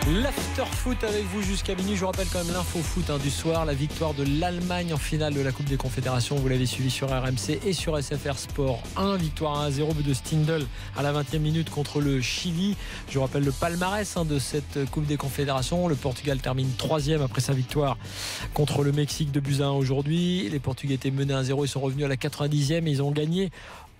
L'after-foot avec vous jusqu'à minuit. Je vous rappelle quand même l'info-foot du soir. La victoire de l'Allemagne en finale de la Coupe des Confédérations. Vous l'avez suivi sur RMC et sur SFR Sport 1. Victoire 1-0, but de Stindl à la 20e minute contre le Chili. Je vous rappelle le palmarès de cette Coupe des Confédérations. Le Portugal termine 3e après sa victoire contre le Mexique de buts à 1 aujourd'hui. Les Portugais étaient menés 1-0. Ils sont revenus à la 90e et ils ont gagné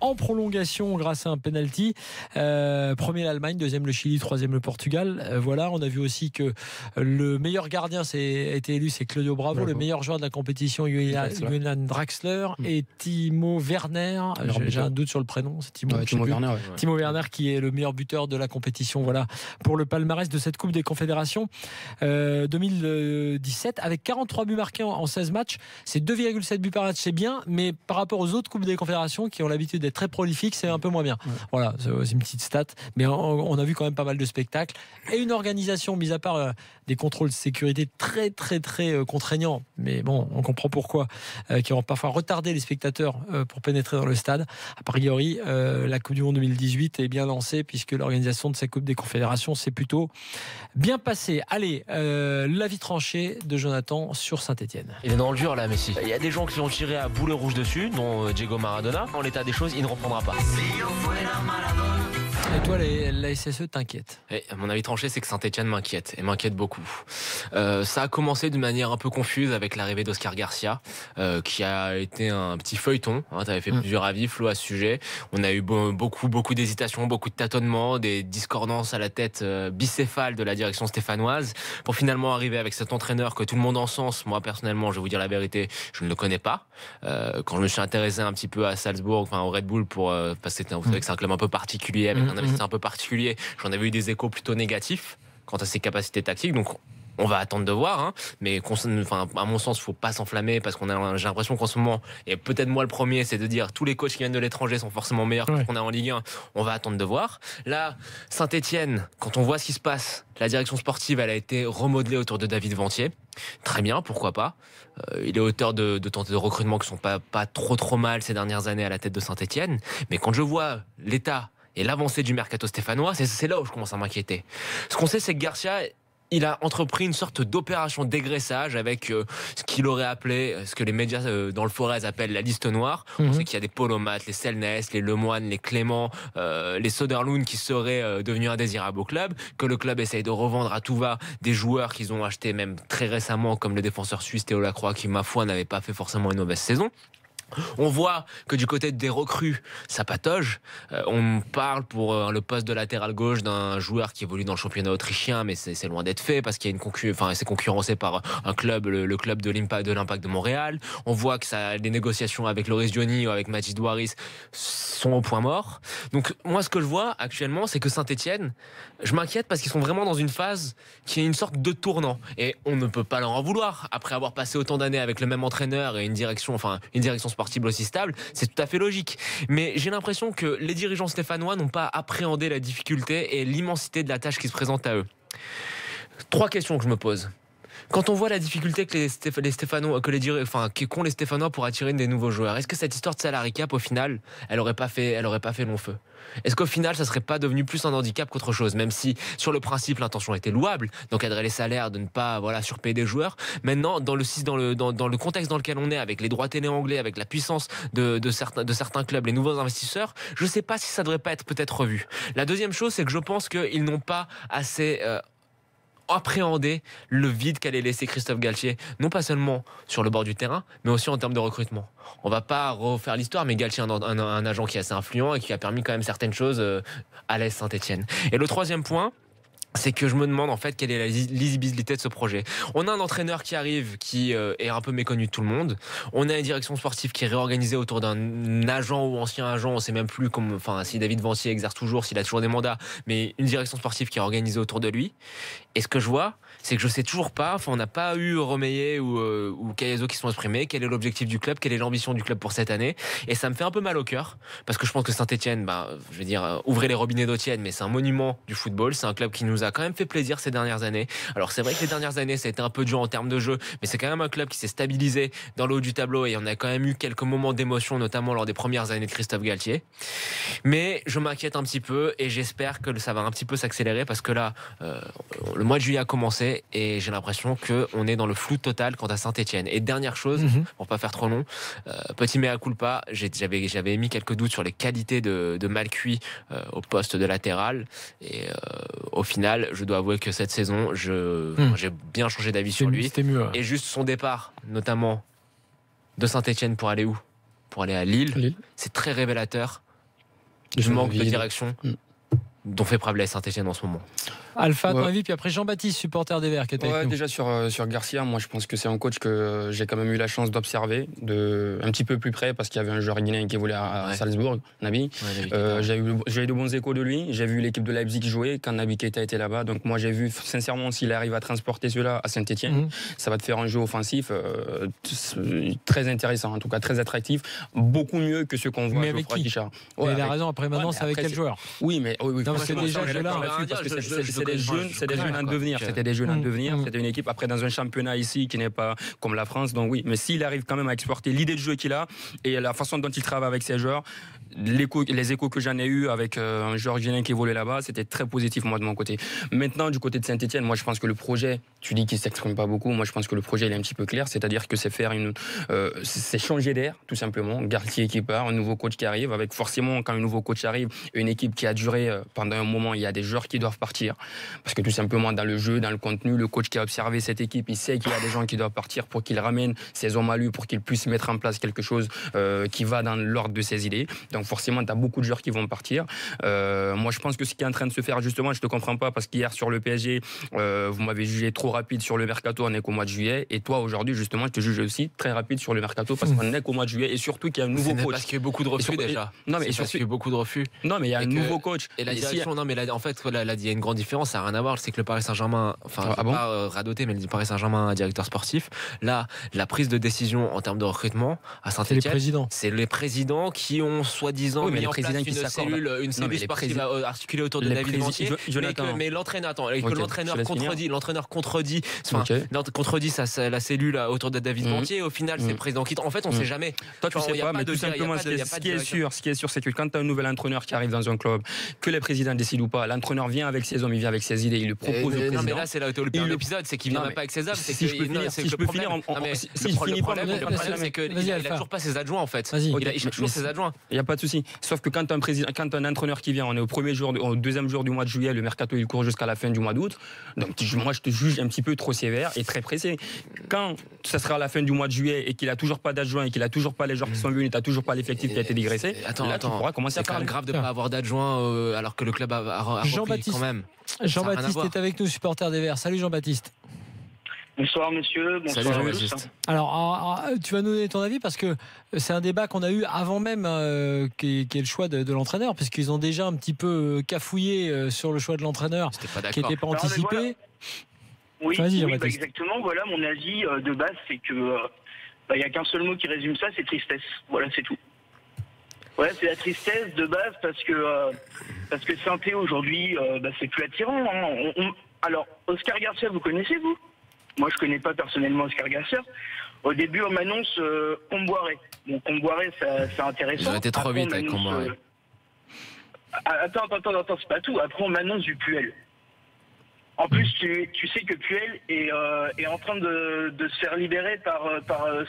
en prolongation grâce à un penalty. Premier l'Allemagne, deuxième le Chili, troisième le Portugal. Voilà, on a vu aussi que le meilleur gardien a été élu, c'est Claudio Bravo. Le meilleur joueur de la compétition, Julian Draxler et Timo Werner. J'ai un doute sur le prénom, c'est Timo Werner. Ouais. Timo Werner qui est le meilleur buteur de la compétition. Voilà pour le palmarès de cette Coupe des Confédérations 2017 avec 43 buts marqués en 16 matchs. C'est 2,7 buts par match, c'est bien, mais par rapport aux autres Coupes des Confédérations qui ont l'habitude d'être très prolifique, c'est un peu moins bien. Voilà, c'est une petite stat, mais on a vu quand même pas mal de spectacles et une organisation, mis à part des contrôles de sécurité très contraignants, mais bon, on comprend pourquoi, qui ont parfois retardé les spectateurs pour pénétrer dans le stade. A priori, la Coupe du Monde 2018 est bien lancée puisque l'organisation de cette Coupe des Confédérations s'est plutôt bien passée. Allez, l'avis tranché de Jonathan sur Saint-Etienne. Il est dans le dur là, Messi. Il y a des gens qui ont tiré à boulet rouge dessus, dont Diego Maradona. En l'état des choses, il ne reprendra pas. Et toi, la SSE t'inquiète? Mon avis tranché, c'est que Saint-Etienne m'inquiète, et m'inquiète beaucoup. Ça a commencé d'une manière un peu confuse avec l'arrivée d'Oscar Garcia, qui a été un petit feuilleton. Tu avais fait plusieurs avis, Flo, à ce sujet. On a eu beaucoup d'hésitations, beaucoup de tâtonnements, des discordances à la tête bicéphale de la direction stéphanoise, pour finalement arriver avec cet entraîneur que tout le monde encense. Moi, personnellement, je vais vous dire la vérité, je ne le connais pas. Quand je me suis intéressé un petit peu à Salzbourg, enfin au Red Bull, parce que vous savez que c'est un club un peu particulier, avec un investisseur un peu particulier, j'en avais eu des échos plutôt négatifs quant à ses capacités tactiques, donc on va attendre de voir, mais à mon sens, il ne faut pas s'enflammer parce j'ai l'impression qu'en ce moment, et peut-être moi le premier, c'est de dire tous les coachs qui viennent de l'étranger sont forcément meilleurs que ce qu'on a en Ligue 1. On va attendre de voir. Là, Saint-Etienne, quand on voit ce qui se passe, la direction sportive, elle a été remodelée autour de David Ventier. Très bien, pourquoi pas. Il est auteur de tentatives de recrutement qui sont pas trop mal ces dernières années à la tête de Saint-Etienne. Mais quand je vois l'état et l'avancée du mercato stéphanois, c'est là où je commence à m'inquiéter. Ce qu'on sait, c'est que Garcia, il a entrepris une sorte d'opération dégraissage avec ce qu'il aurait appelé, ce que les médias dans le Forez appellent la liste noire. On sait qu'il y a des Polomath, les Selnès, les Lemoine, les Clément, les Soderlund qui seraient devenus indésirables au club, que le club essaye de revendre à tout va des joueurs qu'ils ont achetés même très récemment, comme le défenseur suisse Théo Lacroix, qui, ma foi, n'avait pas fait forcément une mauvaise saison. On voit que du côté des recrues, ça patauge. On parle pour le poste de latéral gauche d'un joueur qui évolue dans le championnat autrichien, mais c'est loin d'être fait parce qu'il y a c'est concurrencé par un club, le club de l'Impact de Montréal. On voit que les négociations avec Loris Diony ou avec Majid Waris sont au point mort. Donc moi, ce que je vois actuellement, c'est que Saint-Etienne, je m'inquiète parce qu'ils sont vraiment dans une phase qui est une sorte de tournant. Et on ne peut pas leur en vouloir. Après avoir passé autant d'années avec le même entraîneur et une direction sportive aussi stable, c'est tout à fait logique. Mais j'ai l'impression que les dirigeants stéphanois n'ont pas appréhendé la difficulté et l'immensité de la tâche qui se présente à eux. 3 questions que je me pose. Quand on voit la difficulté que qu'ont les Stéphanois pour attirer des nouveaux joueurs, est-ce que cette histoire de salary cap, au final, elle aurait pas fait long feu? Est-ce qu'au final, ça serait pas devenu plus un handicap qu'autre chose? Même si, sur le principe, l'intention était louable, d'encadrer les salaires, de ne pas surpayer des joueurs. Maintenant, dans le contexte dans lequel on est, avec les droits télé anglais, avec la puissance de certains clubs, les nouveaux investisseurs, je sais pas si ça devrait pas être peut-être revu. La deuxième chose, c'est que je pense qu'ils n'ont pas assez appréhender le vide qu'allait laisser Christophe Galtier, non pas seulement sur le bord du terrain, mais aussi en termes de recrutement. On va pas refaire l'histoire, mais Galtier est un agent qui est assez influent et qui a permis quand même certaines choses à l'AS Saint-Etienne. Et le troisième point, c'est que je me demande en fait quelle est la lisibilité de ce projet. On a un entraîneur qui arrive, qui est un peu méconnu de tout le monde. On a une direction sportive qui est réorganisée autour d'un agent ou ancien agent. On sait même plus si David Ventier exerce toujours, s'il a toujours des mandats, mais une direction sportive qui est organisée autour de lui. Et ce que je vois, c'est que je sais toujours pas, on n'a pas eu Romeyer ou Cayezo qui sont exprimés, quel est l'objectif du club, quelle est l'ambition du club pour cette année, et ça me fait un peu mal au cœur, parce que je pense que Saint-Etienne, je veux dire, ouvrez les robinets d'eau tiède, mais c'est un monument du football, c'est un club qui nous a quand même fait plaisir ces dernières années. Alors c'est vrai que les dernières années ça a été un peu dur en termes de jeu, mais c'est quand même un club qui s'est stabilisé dans le haut du tableau, et on a quand même eu quelques moments d'émotion, notamment lors des premières années de Christophe Galtier. Mais je m'inquiète un petit peu, et j'espère que ça va un petit peu s'accélérer, parce que là, le mois de juillet a commencé, et j'ai l'impression qu'on est dans le flou total quant à Saint-Etienne. Et dernière chose, pour pas faire trop long, petit mea culpa, j'avais émis quelques doutes sur les qualités de Malcuit au poste de latéral, et au final, je dois avouer que cette saison, j'ai bien changé d'avis sur lui. Mieux, ouais. Et juste son départ, notamment de Saint-Etienne pour aller où? Pour aller à Lille. C'est très révélateur du manque de direction dont fait preuve Saint-Etienne en ce moment. Alpha, ton avis, puis après Jean-Baptiste, supporter des Verts, qui est avec nous. Déjà sur Garcia, moi je pense que c'est un coach que j'ai quand même eu la chance d'observer un petit peu plus près, parce qu'il y avait un joueur guinéen qui évoluait à Salzbourg, Naby. J'ai eu de bons échos de lui. J'ai vu l'équipe de Leipzig jouer quand Naby Keita était là-bas. Donc moi j'ai vu, sincèrement, s'il arrive à transporter cela à Saint-Etienne, ça va te faire un jeu offensif très intéressant, en tout cas très attractif, beaucoup mieux que ce qu'on voit. Mais avec qui? Il a raison, après maintenant, c'est avec quel joueur? Oui, mais c'est déjà c'est des jeunes en devenir. C'était des jeunes en devenir. C'était une équipe après dans un championnat ici qui n'est pas comme la France. Donc oui, mais s'il arrive quand même à exporter l'idée de jeu qu'il a et la façon dont il travaille avec ses joueurs, les échos que j'en ai eu avec un joueur guinéen qui évoluait là-bas, c'était très positif moi de mon côté. Maintenant du côté de Saint-Etienne, moi je pense que le projet, tu dis qu'il s'exprime pas beaucoup, moi je pense que le projet il est un petit peu clair, c'est-à-dire que c'est c'est changer d'air tout simplement. Galtier qui part, un nouveau coach qui arrive, avec forcément quand un nouveau coach arrive, une équipe qui a duré pendant un moment, il y a des joueurs qui doivent partir parce que tout simplement dans le jeu, dans le contenu, le coach qui a observé cette équipe, il sait qu'il y a des gens qui doivent partir pour qu'il ramène ses hommes à lui, pour qu'il puisse mettre en place quelque chose qui va dans l'ordre de ses idées. Donc forcément, tu as beaucoup de joueurs qui vont partir. Moi, je pense que ce qui est en train de se faire, justement, je ne te comprends pas, parce qu'hier, sur le PSG, vous m'avez jugé trop rapide sur le mercato, on n'est qu'au mois de juillet. Et toi, aujourd'hui, justement, je te juge aussi très rapide sur le mercato, parce qu'on n'est qu'au mois de juillet. Et surtout qu'il y a un nouveau coach. Parce qu'il y a beaucoup de refus déjà. Non, mais parce qu'il y a beaucoup de refus. Non, mais il y a un nouveau coach. Et la direction, non, mais là, en fait, là, il y a une grande différence, ça n'a rien à voir. C'est que le Paris Saint-Germain, enfin, pas radoté, mais le Paris Saint-Germain a un directeur sportif. Là, la prise de décision en termes de recrutement à Saint-Etienne, c'est les présidents qui ont soi-disant mis en place une cellule sportive articulée autour de David Montier, mais l'entraîneur contredit la cellule autour de David Montier. Au final, c'est le président qui. En fait, on ne sait jamais. Toi, tu sais pas, mais tout simplement, ce qui est sûr, c'est que quand tu as un nouvel entraîneur qui arrive dans un club, que les présidents décident ou pas, l'entraîneur vient avec ses hommes, il vient avec ses idées, il lui propose au président. Non, mais là, c'est là où le pire de l'épisode, c'est qu'il vient même pas avec ses hommes. Si je peux finir, le problème, c'est qu'il n'a toujours pas ses adjoints, en fait. Il cherche toujours ses adjoints. Il n'y a pas de souci. Sauf que quand un entraîneur qui vient, on est au deuxième jour du mois de juillet, le mercato il court jusqu'à la fin du mois d'août. Donc moi je te juge un petit peu trop sévère et très pressé. Quand ça sera à la fin du mois de juillet et qu'il a toujours pas d'adjoint et qu'il a toujours pas les joueurs qui sont venus, il n'a toujours pas l'effectif qui a été dégraissé, tu pourras commencer à parler. C'est grave de ne pas avoir d'adjoint alors que le club a repris quand même. Jean-Baptiste est avec nous, supporter des Verts. Salut Jean-Baptiste. Bonsoir monsieur, bonsoir à tous. Alors, tu vas nous donner ton avis parce que c'est un débat qu'on a eu avant même qui est le choix de l'entraîneur, parce qu'ils ont déjà un petit peu cafouillé sur le choix de l'entraîneur qui n'était pas anticipé. Oui, exactement. Voilà, mon avis de base, c'est que il n'y a qu'un seul mot qui résume ça, c'est tristesse. Voilà, c'est tout. Ouais, c'est la tristesse de base parce que Saint-Étienne aujourd'hui, c'est plus attirant. Hein. Alors, Oscar Garcia, vous connaissez vous? Moi, je connais pas personnellement Oscar Garcia. Au début, on m'annonce Comboiré. Bon, Comboiré, c'est intéressant. Ils ont été trop vite avec Comboiré. Attends, c'est pas tout. Après, on m'annonce du Puel. En plus, tu sais que Puel est en train de se faire libérer par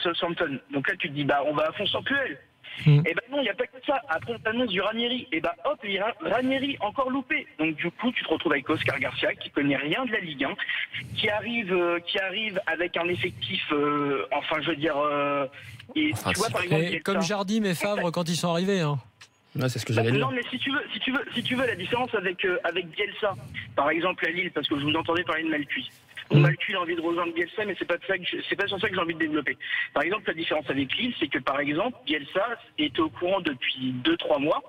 Southampton. Donc là, tu te dis, on va à fond sur Puel. Et ben non, il n'y a pas que ça. Après, on t'annonce du Ranieri. Et hop, Ranieri encore loupé. Donc du coup, tu te retrouves avec Oscar Garcia qui connaît rien de la Ligue 1, qui arrive avec un effectif, tu vois, par exemple, comme Jardim et Favre quand ils sont arrivés. Hein. Ouais, c'est ce que j'allais dire. Non, mais si tu veux la différence avec Bielsa, par exemple à Lille, parce que je vous entendais parler de Malcuit. Malcuit a envie de rejoindre Bielsa, mais c'est pas sur ça que j'ai envie de développer. Par exemple, la différence avec Lille, c'est que par exemple, Bielsa était au courant depuis 2-3 mois,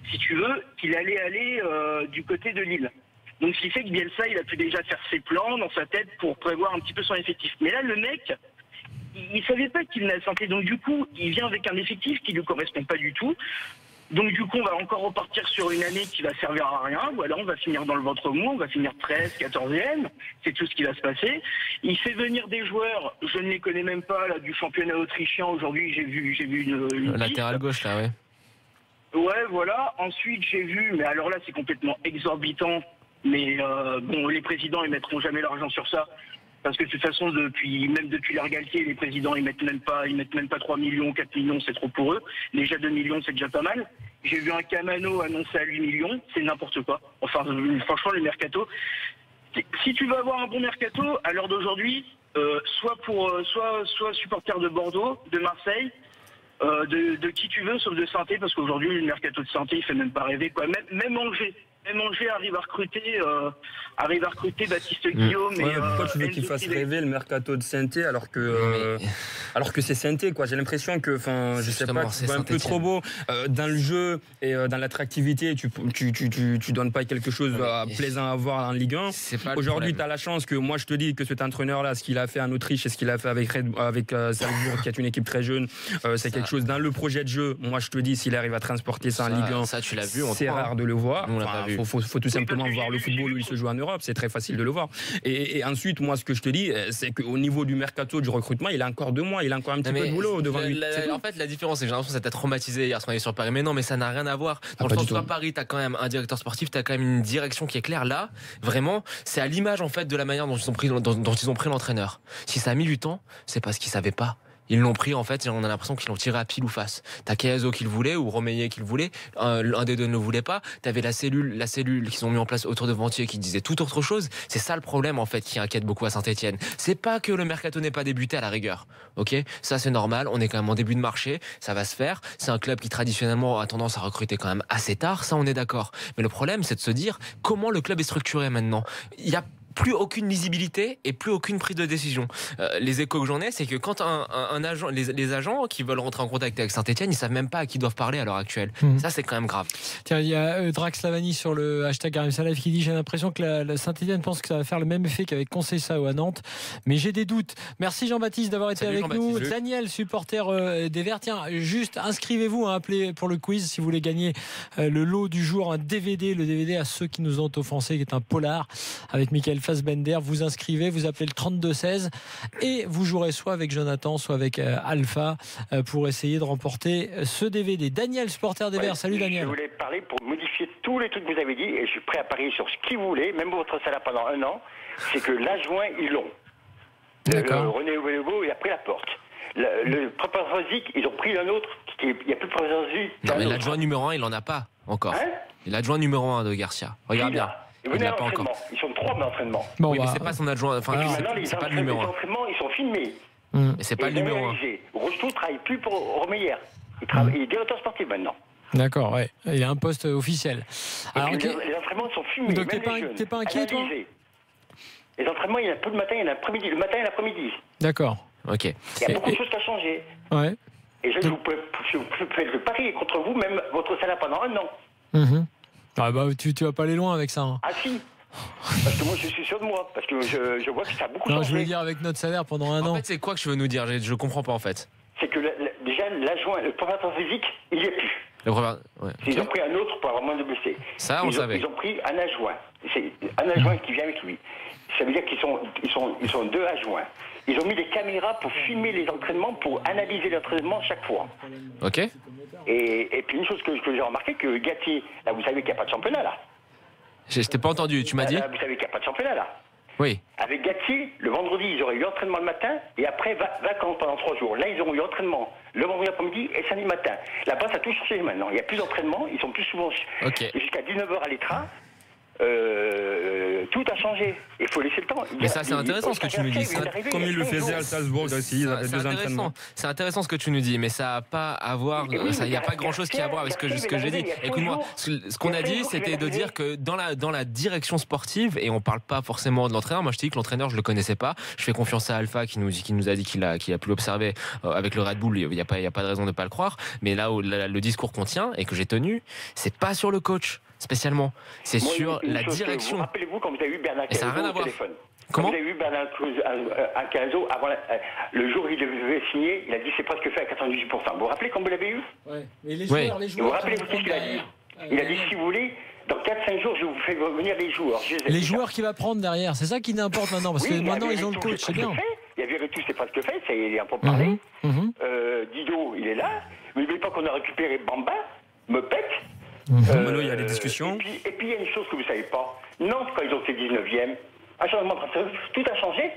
si tu veux, qu'il allait aller du côté de Lille. Donc ce qui fait que Bielsa, il a pu déjà faire ses plans dans sa tête pour prévoir un petit peu son effectif. Mais là, le mec, il savait pas qu'il venait à Saint-Étienne. Donc du coup, il vient avec un effectif qui lui correspond pas du tout. Donc du coup, on va encore repartir sur une année qui va servir à rien, ou alors on va finir dans le ventre mou, on va finir 13, 14e, c'est tout ce qui va se passer. Il fait venir des joueurs, je ne les connais même pas, là, du championnat autrichien. Aujourd'hui, j'ai vu une latéral gauche, là, ouais. Ouais, voilà. Ensuite, j'ai vu, mais alors là, c'est complètement exorbitant, mais bon, les présidents, ils mettront jamais l'argent sur ça. Parce que de toute façon, depuis l'ère Galtier, les présidents, ils mettent même pas 3 millions, 4 millions, c'est trop pour eux. Déjà 2 millions, c'est déjà pas mal. J'ai vu un Camano annoncé à 8 millions, c'est n'importe quoi. Enfin, franchement, le mercato. Si tu veux avoir un bon mercato, à l'heure d'aujourd'hui, soit supporter de Bordeaux, de Marseille, de qui tu veux, sauf de Saint-Étienne, parce qu'aujourd'hui, le mercato de Saint-Étienne, il fait même pas rêver, quoi. Même Angers. Même Angers arrive à recruter Baptiste Guillaume. Ouais, pourquoi tu veux qu'il fasse rêver le mercato de Saint-Étienne alors que c'est Saint-Étienne, quoi. J'ai l'impression que, je sais pas, c'est un peu trop beau dans le jeu et dans l'attractivité. Tu donnes pas quelque chose de plaisant à voir en Ligue 1. Aujourd'hui, tu as la chance que moi je te dis que cet entraîneur-là, ce qu'il a fait en Autriche et ce qu'il a fait avec Salzbourg, qui est une équipe très jeune, c'est quelque chose dans le projet de jeu. Moi, je te dis, s'il arrive à transporter ça en Ligue 1, ça tu l'as vu, c'est rare de le voir. Il faut tout simplement voir le football où il se joue en Europe, c'est très facile de le voir. Et ensuite, moi, ce que je te dis, c'est qu'au niveau du mercato, du recrutement, il a encore 2 mois, il a encore un petit peu de boulot devant lui. En fait, la différence, c'est que j'ai l'impression que ça t'a traumatisé hier soir sur Paris. Mais non, mais ça n'a rien à voir. Dans le sens où à Paris, t'as quand même un directeur sportif, t'as quand même une direction qui est claire. Là, vraiment, c'est à l'image en fait de la manière dont ils ont pris l'entraîneur. Si ça a mis du temps, c'est parce qu'ils savaient pas. Ils l'ont pris en fait et on a l'impression qu'ils l'ont tiré à pile ou face. T'as Keazo qui le voulait ou Romeyer qui le voulait, un des deux ne le voulait pas. T'avais la cellule qu'ils ont mis en place autour de Ventier qui disait tout autre chose. C'est ça le problème en fait qui inquiète beaucoup à Saint-Étienne. C'est pas que le mercato n'est pas débuté à la rigueur, ok ? Ça c'est normal, on est quand même en début de marché, ça va se faire. C'est un club qui traditionnellement a tendance à recruter quand même assez tard, ça on est d'accord. Mais le problème c'est de se dire comment le club est structuré maintenant. Il y a plus aucune lisibilité et plus aucune prise de décision. Les échos que j'en ai, c'est que quand un agent, les agents qui veulent rentrer en contact avec Saint-Étienne, ils savent même pas à qui doivent parler à l'heure actuelle. Ça, c'est quand même grave. Tiens, il y a Drax Lavani sur le hashtag RMC Live qui dit: j'ai l'impression que la Saint-Étienne pense que ça va faire le même effet qu'avec Conceição à Nantes, mais j'ai des doutes. Merci Jean-Baptiste d'avoir été avec nous. Daniel, supporter des Verts. Tiens, juste inscrivez-vous à appeler pour le quiz si vous voulez gagner le lot du jour, un DVD, le DVD à ceux qui nous ont offensés, qui est un polar avec Michael Fassbender. Vous inscrivez, vous appelez le 32-16 et vous jouerez soit avec Jonathan, soit avec Alpha pour essayer de remporter ce DVD. Daniel, supporter des Verts. Salut Daniel. Je voulais parler pour modifier tous les trucs que vous avez dit et je suis prêt à parier sur ce qu'ils voulaient, même votre salaire pendant 1 an. C'est que l'adjoint, ils l'ont. René Ouelego, il a pris la porte. Le professeur Zic, ils ont pris un autre. Il n'y a plus de professeur Zic. Non, mais l'adjoint numéro 1, il n'en a pas encore. L'adjoint numéro 1 de Garcia. Regarde bien. Il n'a pas encore. Ils sont 3 d'entraînement. Bon, oui, mais c'est pas son adjoint. Enfin, c'est pas le numéro 1. Les entraînements, ils sont filmés. Mais c'est pas le numéro 1. Rochetou ne travaille plus pour Romeyer. Il est directeur sportif maintenant. D'accord, ouais. Il y a un poste officiel. Alors, les entraînements sont filmés. Donc t'es pas inquiet, toi ? Les entraînements, il y en a peu le matin, il y en a l'après-midi. Le matin et l'après-midi. D'accord. Ok. Il y a beaucoup de choses qui ont changé. Ouais. Et vous pouvez le parier contre vous, même votre salaire pendant 1 an. Ah bah tu vas pas aller loin avec ça. Ah si. Parce que moi je suis sûr de moi, parce que je vois que ça a beaucoup changé. Je voulais dire avec notre salaire pendant 1 an. En fait, c'est quoi que tu veux nous dire ? Je comprends pas en fait. C'est que déjà l'adjoint, le professeur physique, il n'y est plus. Ils ont pris un autre pour avoir moins de blessés. Ça, on savait. Ils ont pris un adjoint. C'est un adjoint qui vient avec lui. Ça veut dire qu'ils sont 2 adjoints. Ils ont mis des caméras pour filmer les entraînements, pour analyser l'entraînement chaque fois. Ok. Et puis une chose que j'ai remarqué, que Gatti, là vous savez qu'il n'y a pas de championnat là. Je t'ai pas entendu, tu m'as dit ? Vous savez qu'il n'y a pas de championnat là. Oui. Avec Gatti, le vendredi, ils auraient eu entraînement le matin et après vacances pendant 3 jours. Là, ils auront eu entraînement le vendredi après-midi et samedi matin. Là-bas, ça a tout changé maintenant. Il n'y a plus d'entraînement, ils sont plus souvent jusqu'à 19h à l'étra. Tout a changé. Il faut laisser le temps. Mais ça, c'est intéressant ce que tu nous dis. Comme il le faisait à Salzbourg aussi, ils avaient 2 entraînements. C'est intéressant ce que tu nous dis, mais ça n'a pas à voir. Il n'y a pas grand-chose qui a à voir avec ce que j'ai dit. Écoute-moi, ce qu'on a dit, c'était de dire que dans la direction sportive, et on ne parle pas forcément de l'entraîneur. Moi, je te dis que l'entraîneur, je le connaissais pas. Je fais confiance à Alpha qui nous a dit qu'il a pu l'observer avec le Red Bull. Il n'y a pas de raison de ne pas le croire. Mais là où le discours qu'on tient et que j'ai tenu, c'est pas sur le coach. spécialement. C'est sur la direction. Rappelez-vous quand vous avez eu Bernard Cazenzo au téléphone. Comment vous avez eu Bernard Cazenzo avant le jour où il devait signer, il a dit c'est presque fait à 98%. Vous vous rappelez quand vous l'avez eu? Ouais. Mais les joueurs, vous rappelez-vous ce qu'il a dit? Il a dit si vous voulez, dans 4-5 jours, je vous fais venir les joueurs. Les joueurs qu'il va prendre derrière, c'est ça qui n'importe maintenant, parce que maintenant ils ont le coach, c'est bien. Il y avait tout, c'est presque fait, ça y est, un peu parlé. Dido, il est là. Mais n'oubliez pas qu'on a récupéré Bamba, Mopet. Il y a des discussions. Et puis il y a une chose que vous ne savez pas. Nantes, quand ils ont fait 19e, un changement de tout a changé.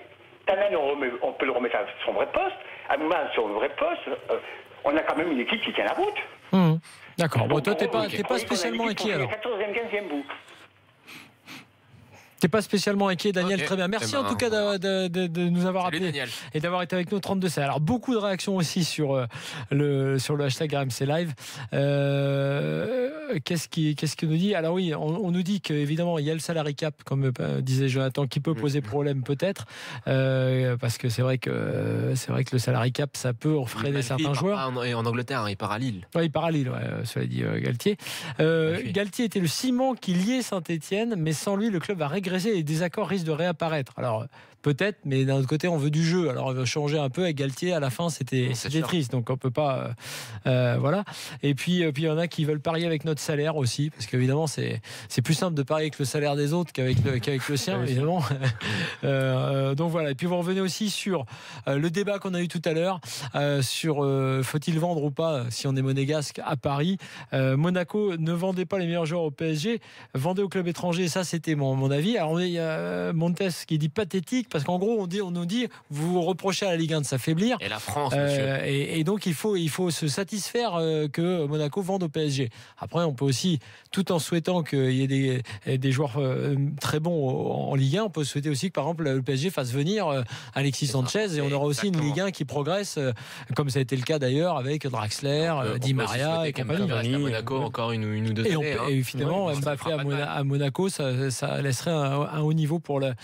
Tanan, on peut le remettre à son vrai poste. Amouma à son vrai poste. On a quand même une équipe qui tient la route. D'accord. Bon, toi, t'es pas spécialement inquiet alors. 14e, 15e bout. T'es pas spécialement inquiet, Daniel. Okay. Très bien. Merci en tout cas de nous avoir appelé et d'avoir été avec nous au 32C. Alors beaucoup de réactions aussi sur le hashtag RMC Live. Qu'est-ce qu'il nous dit? Alors oui, on nous dit qu'évidemment il y a le salary cap, comme disait Jonathan, qui peut poser problème peut-être, parce que c'est vrai que le salary cap ça peut freiner certains joueurs. Et en Angleterre, il part à Lille. Ouais, il part à Lille. Cela dit, Galtier. Galtier était le ciment qui liait Saint-Etienne, mais sans lui, le club va régresser. Les désaccords risquent de réapparaître. Alors peut-être, mais d'un autre côté on veut du jeu, alors on veut changer un peu. Avec Galtier à la fin c'était triste, donc on peut pas voilà. Et puis il y en a qui veulent parier avec notre salaire aussi, parce qu'évidemment c'est plus simple de parier avec le salaire des autres qu'avec le sien évidemment. Donc voilà. Et puis vous revenez aussi sur le débat qu'on a eu tout à l'heure sur faut-il vendre ou pas si on est monégasque à Paris. Monaco ne vendait pas les meilleurs joueurs au PSG, vendait au club étranger, ça c'était mon avis. Alors il y a Montes qui dit pathétique, parce qu'en gros on nous dit vous reprochez à la Ligue 1 de s'affaiblir, et la France monsieur. Et donc il faut se satisfaire que Monaco vende au PSG. Après on peut aussi, tout en souhaitant qu'il y ait des joueurs très bons en Ligue 1, on peut souhaiter aussi que par exemple le PSG fasse venir Alexis Sanchez, et on aura aussi une Ligue 1 qui progresse, comme ça a été le cas d'ailleurs avec Draxler, Di Maria et compagnie. À Monaco encore une ou deux années. Et finalement Mbappé à Monaco, ça laisserait un haut niveau pour la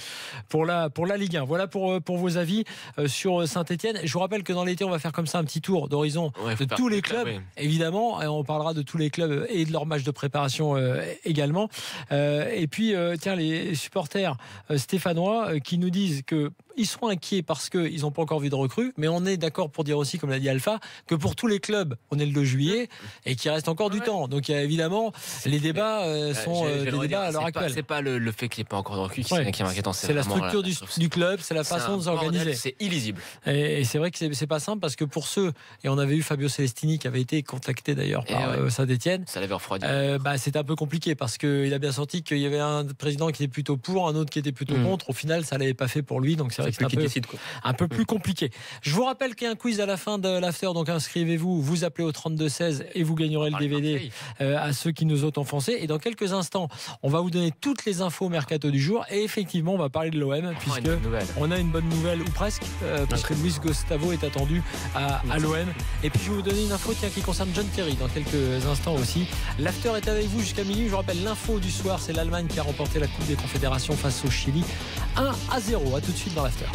Ligue 1. Voilà pour vos avis sur Saint-Etienne. Je vous rappelle que dans l'été on va faire comme ça un petit tour d'horizon de tous les clubs, évidemment, et on parlera de tous les clubs et de leurs matchs de préparation également. Et puis tiens, les supporters stéphanois qui nous disent que ils seront inquiets parce qu'ils n'ont pas encore vu de recrues, mais on est d'accord pour dire aussi, comme l'a dit Alpha, que pour tous les clubs, on est le 2 juillet et qu'il reste encore du temps. Donc il y a évidemment les débats sont des débats à l'heure actuelle. C'est pas le fait qu'il n'y ait pas encore de recrues qui est inquiétant. C'est la structure du club, c'est la façon de s'organiser. C'est illisible. Et c'est vrai que c'est pas simple, parce que pour ceux, et on avait eu Fabio Celestini qui avait été contacté d'ailleurs par Saint-Etienne, ça l'avait refroidi. C'était un peu compliqué, parce qu'il a bien senti qu'il y avait un président qui était plutôt pour, un autre qui était plutôt contre. Au final, ça l'avait pas fait pour lui, donc c'est vrai que c'est un peu plus compliqué. Je vous rappelle qu'il y a un quiz à la fin de l'after, donc inscrivez-vous, vous appelez au 32-16 et vous gagnerez le DVD à ceux qui nous ont offensés. Et dans quelques instants, on va vous donner toutes les infos au mercato du jour, et effectivement on va parler de l'OM, puisque on a une bonne nouvelle, ou presque, parce que Luis Gustavo est attendu à l'OM. Et puis je vais vous donner une info qui concerne John Terry dans quelques instants aussi. L'after est avec vous jusqu'à minuit. Je vous rappelle l'info du soir, c'est l'Allemagne qui a remporté la Coupe des Confédérations face au Chili 1-0. À tout de suite dans l'after.